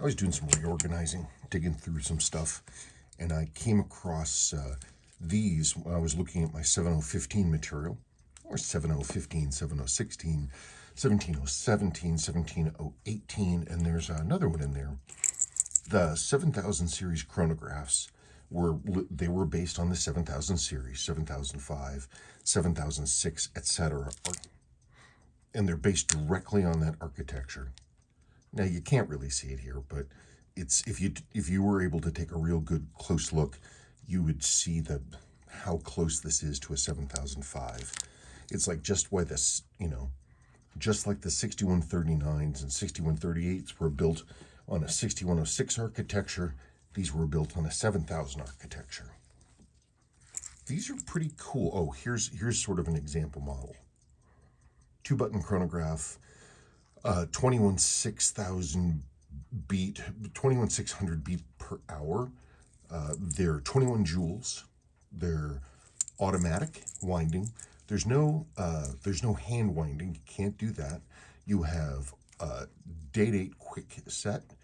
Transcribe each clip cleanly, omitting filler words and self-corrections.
I was doing some reorganizing, digging through some stuff, and I came across these when I was looking at my 7015 material, or 7015, 7016, 17017, 17018, and there's another one in there. The 7000 series chronographs were based on the 7000 series, 7005, 7006, etc. And they're based directly on that architecture. Now you can't really see it here, but it's if you were able to take a real good close look, you would see how close this is to a 7005. It's like just why this, just like the 6139s and 6138s were built on a 6106 architecture, these were built on a 7000 architecture. These are pretty cool. Oh, here's sort of an example model. 2-button chronograph, 21,600 beat per hour. They're 21 joules. They're automatic winding. There's no hand winding. You can't do that. You have day-date quick set,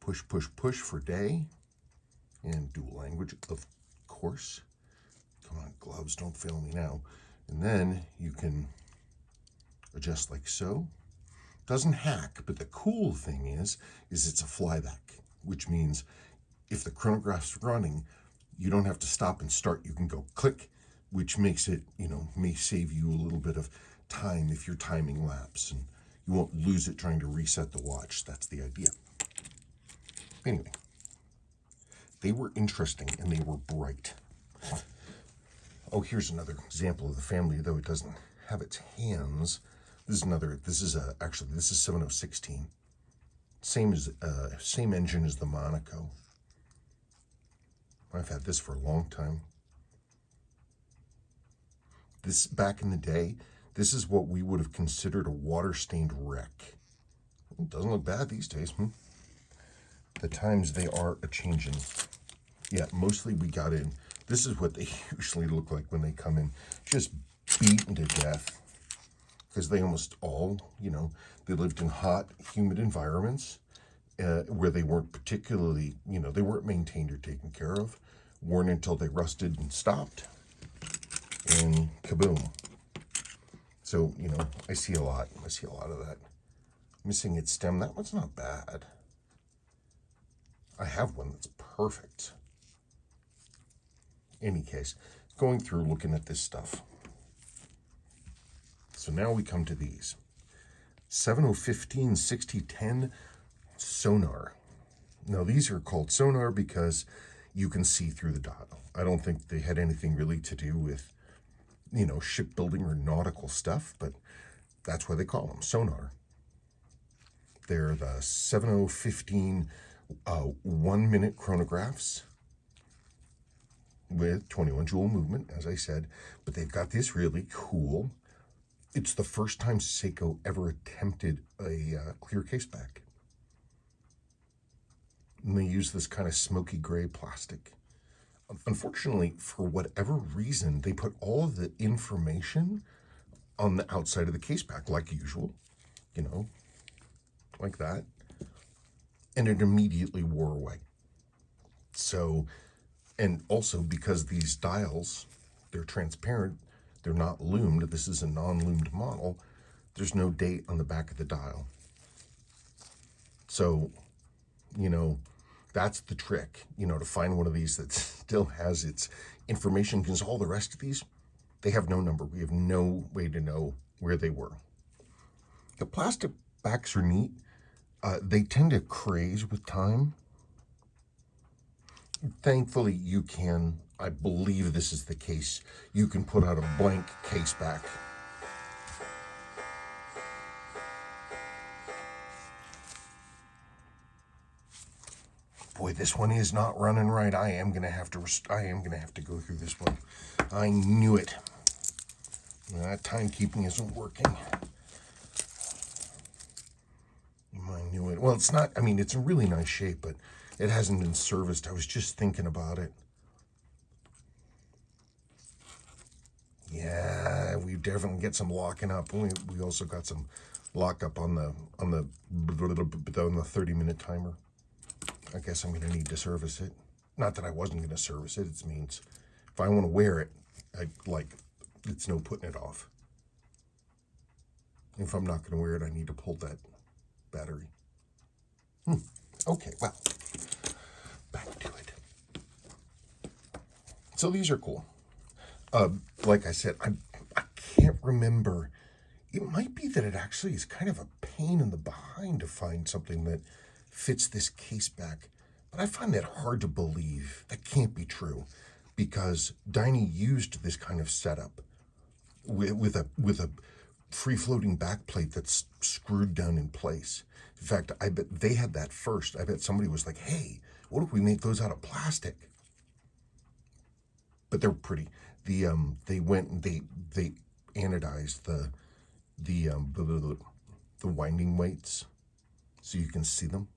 push, push, push for day, and dual language, of course. Come on, gloves, don't fail me now. And then you can adjust like so. Doesn't hack, but the cool thing is it's a flyback, which means if the chronograph's running, you don't have to stop and start. You can go click, which makes it, may save you a little bit of time if you're timing laps, and you won't lose it trying to reset the watch. That's the idea. Anyway, they were interesting and they were bright. Oh, here's another example of the family, though it doesn't have its hands. This is 7016. Same engine as the Monaco. I've had this for a long time. This, back in the day, this is what we would have considered a water-stained wreck. It doesn't look bad these days. The times they are a-changing. Yeah, mostly we got in. This is what they usually look like when they come in, just beaten to death. Because they almost all, they lived in hot, humid environments where they weren't particularly, they weren't maintained or taken care of. Weren't until they rusted and stopped. And kaboom. So, I see a lot. I see a lot of that. Missing its stem. That one's not bad. I have one that's perfect. Any case, going through looking at this stuff. So now we come to these. 7015 6010 Sonar. Now these are called Sonar because you can see through the dial. I don't think they had anything really to do with, shipbuilding or nautical stuff, but that's why they call them Sonar. They're the 7015 1-minute chronographs with 21 joule movement, as I said, but they've got this really cool. It's the first time Seiko ever attempted a clear caseback. And they use this kind of smoky gray plastic. Unfortunately, for whatever reason, they put all of the information on the outside of the caseback, like usual, like that. And it immediately wore away. So, and also because these dials, they're transparent, they're not loomed. This is a non-loomed model. There's no date on the back of the dial. So, that's the trick, to find one of these that still has its information, because all the rest of these, they have no number. We have no way to know where they were. The plastic backs are neat. They tend to craze with time. Thankfully, you can, I believe this is the case, you can put out a blank case back. Boy, this one is not running right. I am gonna have to go through this one. I knew it. That timekeeping isn't working. I knew it. Well, it's not. I mean, it's in really nice shape, but it hasn't been serviced. I was just thinking about it. Yeah, we definitely get some locking up. We also got some lock up on the 30-minute timer. I guess I'm going to need to service it. Not that I wasn't going to service it. It means if I want to wear it, it's no putting it off. If I'm not going to wear it, I need to pull that battery. Okay, well, back to it. So these are cool. Like I said, I can't remember. It might be that it actually is kind of a pain in the behind to find something that fits this case back. But I find that hard to believe. That can't be true, because Diney used this kind of setup with a free-floating backplate that's screwed down in place. In fact, I bet they had that first. I bet somebody was like, "Hey, what if we make those out of plastic?" But they're pretty. They went and they anodized the winding weights so you can see them.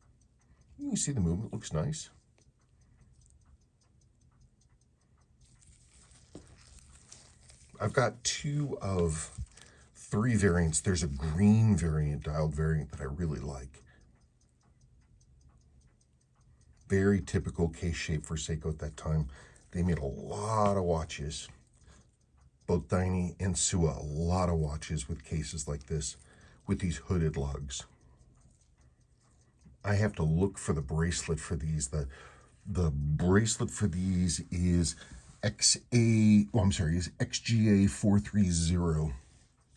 You can see the movement. Looks nice. I've got 2 of 3 variants. There's a green variant, dialed variant, that I really like. Very typical case shape for Seiko at that time. They made a lot of watches. Both Diney and Sua, a lot of watches with cases like this, with these hooded lugs. I have to look for the bracelet for these. The bracelet for these is XGA 430.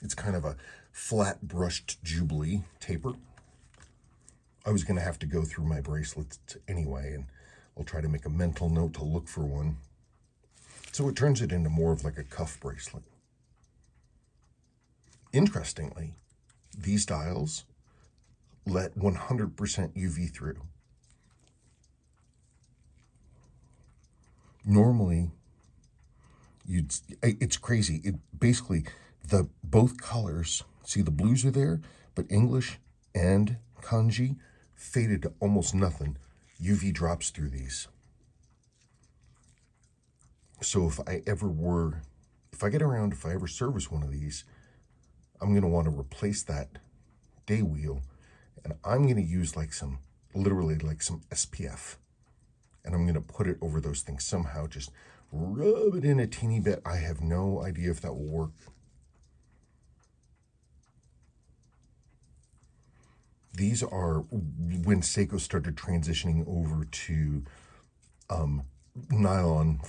It's kind of a flat brushed Jubilee taper. I was going to have to go through my bracelets anyway, and I'll try to make a mental note to look for one. So it turns it into more of like a cuff bracelet. Interestingly, these dials let 100% UV through. Normally, it's crazy. Basically, both colors, see the blues are there, but English and kanji faded to almost nothing. UV drops through these. So if I ever service one of these, I'm going to want to replace that day wheel, and I'm going to use literally some SPF, and I'm going to put it over those things somehow, just rub it in a teeny bit. I have no idea if that will work. These are when Seiko started transitioning over to nylon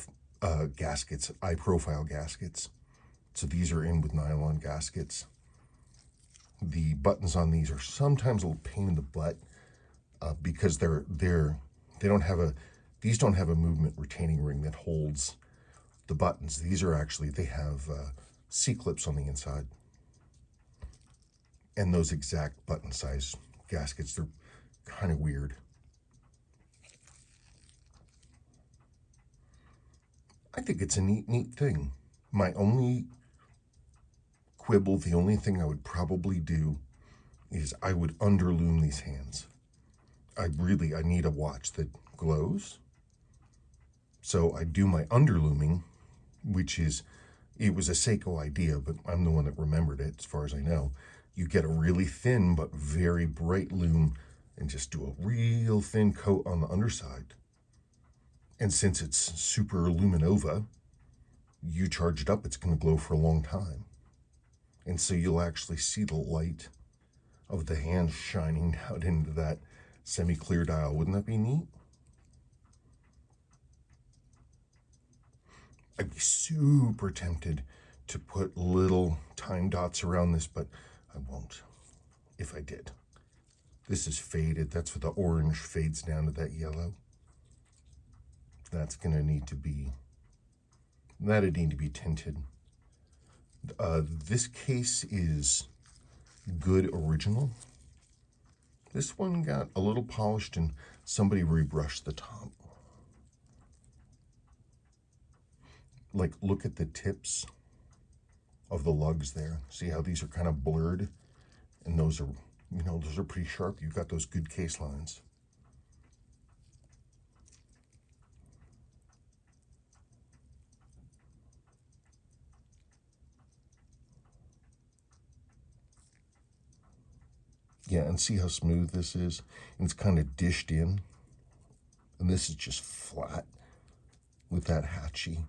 gaskets, eye-profile gaskets. So these are in with nylon gaskets. The buttons on these are sometimes a little pain in the butt because these don't have a movement retaining ring that holds the buttons. These are actually, they have C-clips on the inside. And those exact button size gaskets, they're kind of weird. I think it's a neat thing. My only quibble, the only thing I would probably do is I would underloom these hands. I need a watch that glows. So I do my underlooming, it was a Seiko idea, but I'm the one that remembered it as far as I know. You get a really thin but very bright loom and just do a real thin coat on the underside. And since it's super luminova, you charge it up, it's going to glow for a long time. And so you'll actually see the light of the hand shining out into that semi-clear dial. Wouldn't that be neat? I'd be super tempted to put little time dots around this, but I won't if I did. This is faded. That's what the orange fades down to that yellow. That's going to need to be, that'd need to be tinted. This case is good original. This one got a little polished and somebody rebrushed the top. Like, look at the tips of the lugs there. See how these are kind of blurred? And those are, those are pretty sharp. You've got those good case lines. Yeah, and see how smooth this is? And it's kind of dished in. And this is just flat with that hatchy.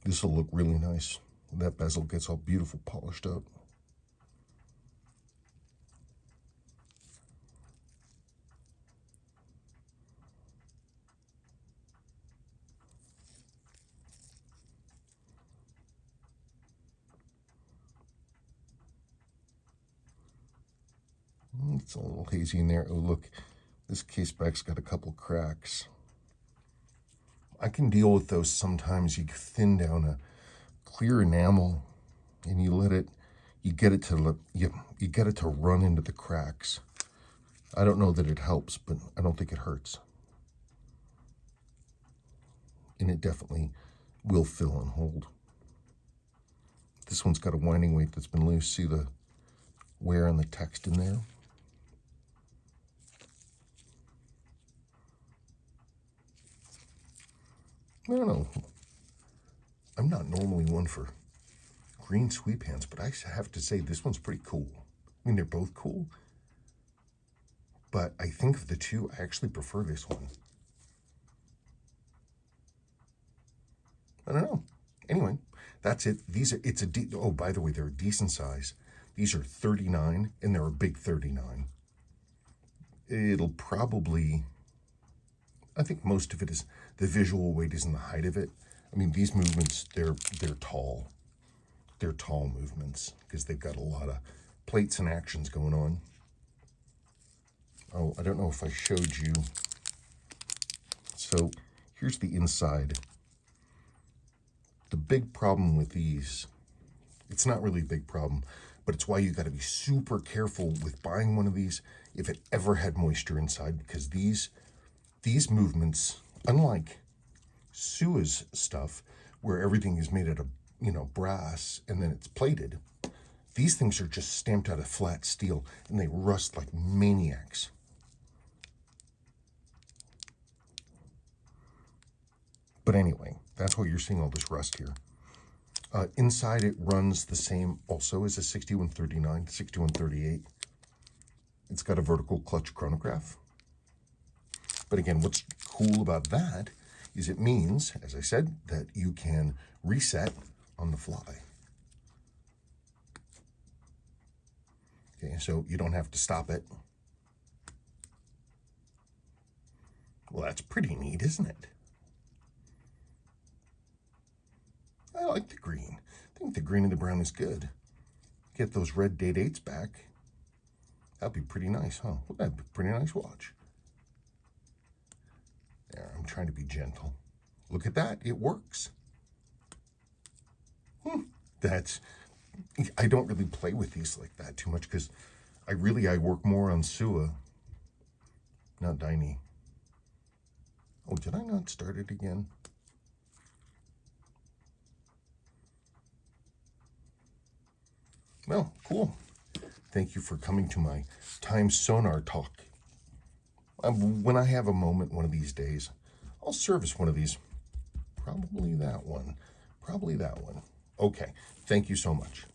This will look really nice when that bezel gets all beautiful polished up. It's a little hazy in there. Oh, look, this caseback's got a couple cracks. I can deal with those sometimes. You thin down a clear enamel and you let it, you get it to run into the cracks. I don't know that it helps, but I don't think it hurts. And it definitely will fill and hold. This one's got a winding weight that's been loose. See the wear on the text in there? I don't know. I'm not normally one for green sweep hands, but I have to say this one's pretty cool. I mean, they're both cool, but I think of the two, I actually prefer this one. I don't know. Anyway, that's it. Oh, by the way, they're a decent size. These are 39, and they're a big 39. It'll probably, I think most of it is, the visual weight is in the height of it. I mean, these movements, they're tall. They're tall movements because they've got a lot of plates and actions going on. Oh, I don't know if I showed you. So here's the inside. The big problem with these, it's not really a big problem, but it's why you got to be super careful with buying one of these if it ever had moisture inside, because these movements, unlike Sua's stuff, where everything is made out of, brass and then it's plated, these things are just stamped out of flat steel and they rust like maniacs. But anyway, that's why you're seeing all this rust here. Inside it runs the same also as a 6139, 6138. It's got a vertical clutch chronograph. But again, what's cool about that is it means, as I said, that you can reset on the fly. Okay, so you don't have to stop it. Well, that's pretty neat, isn't it? I like the green. I think the green and the brown is good. Get those red date 8s back. That'd be pretty nice, huh? Wouldn't that be a pretty nice watch? There, I'm trying to be gentle. Look at that, it works. I don't really play with these like that too much because I work more on Sua, not Diney. Oh, did I not start it again? Well, cool. Thank you for coming to my Time Sonar talk. When I have a moment one of these days, I'll service one of these. Probably that one. Okay, thank you so much.